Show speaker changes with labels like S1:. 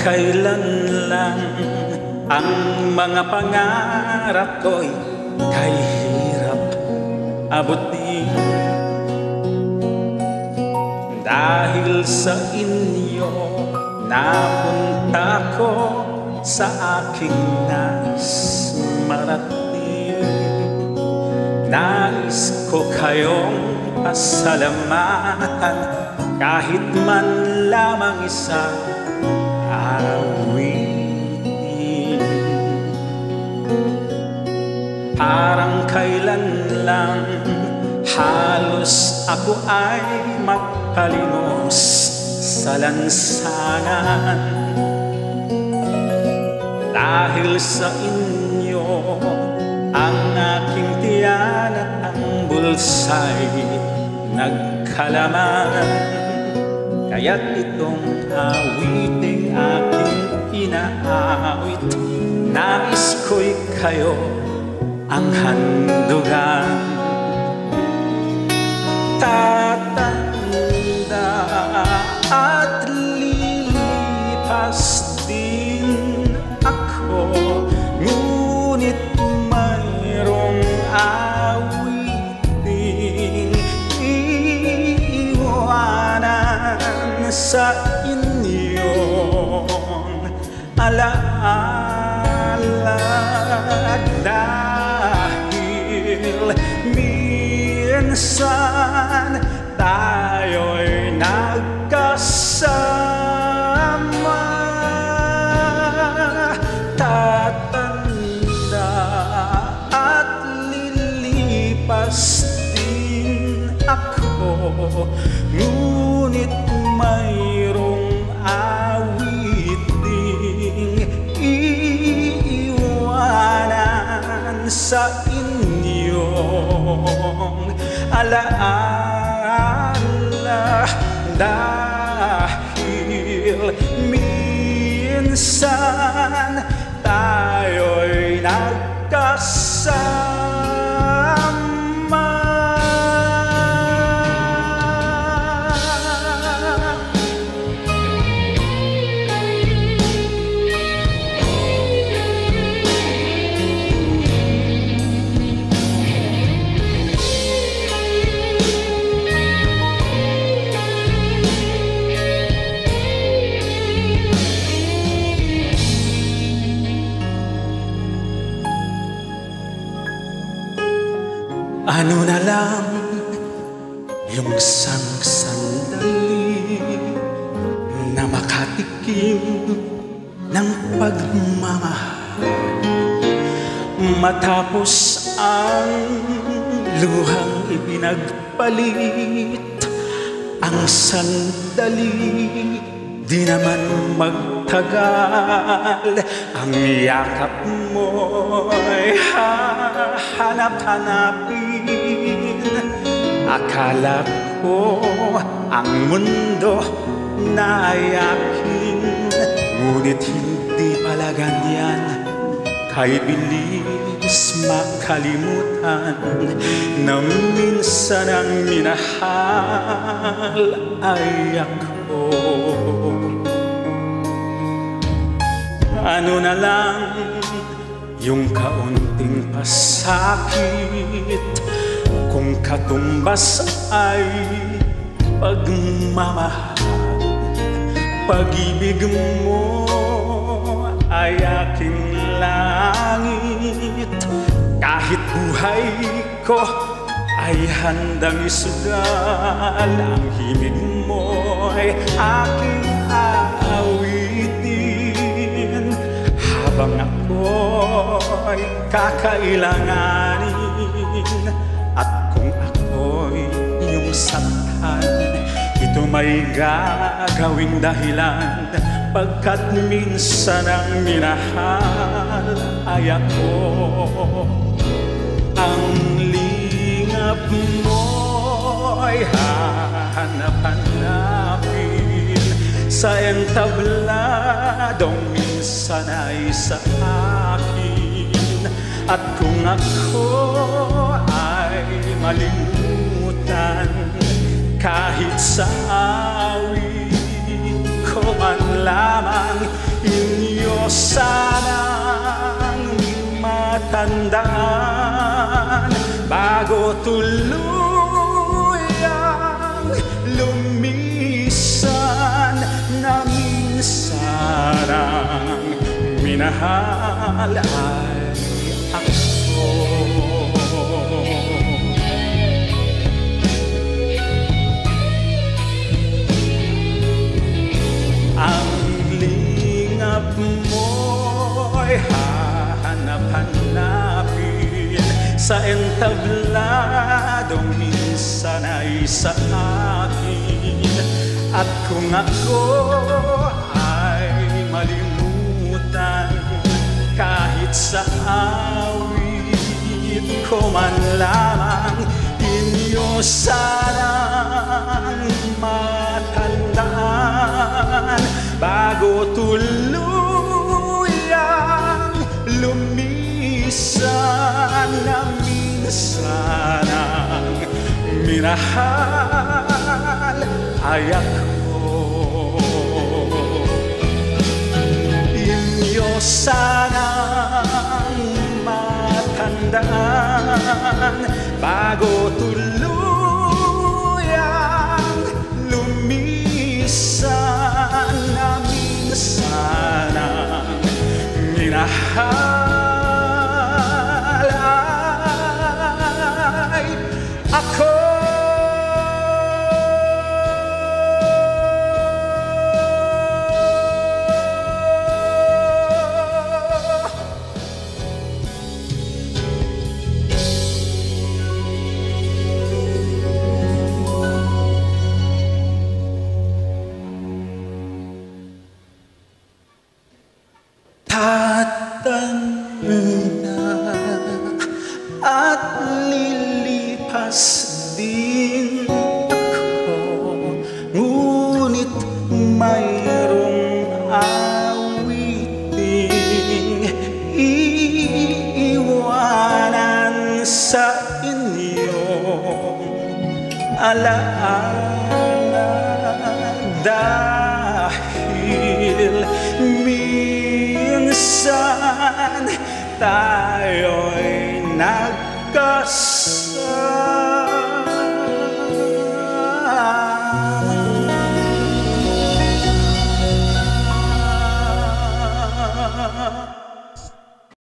S1: kailan lang ang mga pangarap ko'y kahirap abutin. Dahil sa inyo napunta ko sa aking nais marating. Nais ko kayong pasalamatan kahit man lamang isang awitin. Parang kailan lang halos ako ay makalimos sa lansangan. Dahil sa inyo ang aking tiyan at ang bulsa'y nagkalaman. Kaya't itong awiting aking inaawit, nais ko'y kayo ang handugan. Tatanda at lilipas din ako, ngunit mayroong awiting iiwanan sa inyong alaala. Dahil minsan tayo'y nagkasama, tatanda at lilipas din ako, ngunit mayroong awiting iiwanan sa inyong alaala. Dahil minsan tayo'y nagkasama. Ano na lang yung isang sandali na makatikim ng pagmamahal, matapos ang luhang ipinagpalit. Ang sandali di naman magtagal, ang yakap mo'y hahanap-hanapin. Akala ko ang mundo na ay akin, ngunit hindi pala ganyan. Kay bilis makalimutan na minsan ang minahal ay ako. Ano na lang yung kaunting pasakit, kung katumbas ay pagmamahal. Pag-ibig mo ay aking langit, kahit buhay ko ay handang isugal. Ang himig mo ay aking aawitin habang ako'y kakailanganin. At kung ako'y iyong saktan, ito may gagawing dahilan, pagkat minsan ang minahal ay ako. Ang lingap mo'y hahanap-hanapin sa entabladong minsan ay sa akin. At kung ako ay malimutan, kahit sa awit ko man lamang, inyo sanang matandaan bago tuluyang lumisan na minsan ang minahal ay ako. Ang lingap mo'y hahanap-hanapin sa entabladong minsan ay sa akin. At kung ako ay malimutan kahit sa awit ko man lamang, inyo sanang matandaan bago tuluyang lumisan na minsan ang minahal ay ako. Inyo sanang matandaan bago tuluyang lumisan na minsan ang minahal ay ako. Tatanda at lilipas din ako, ngunit mayroong awiting iiwanan sa inyong alaala dahil minsan tayo'y nagkasama.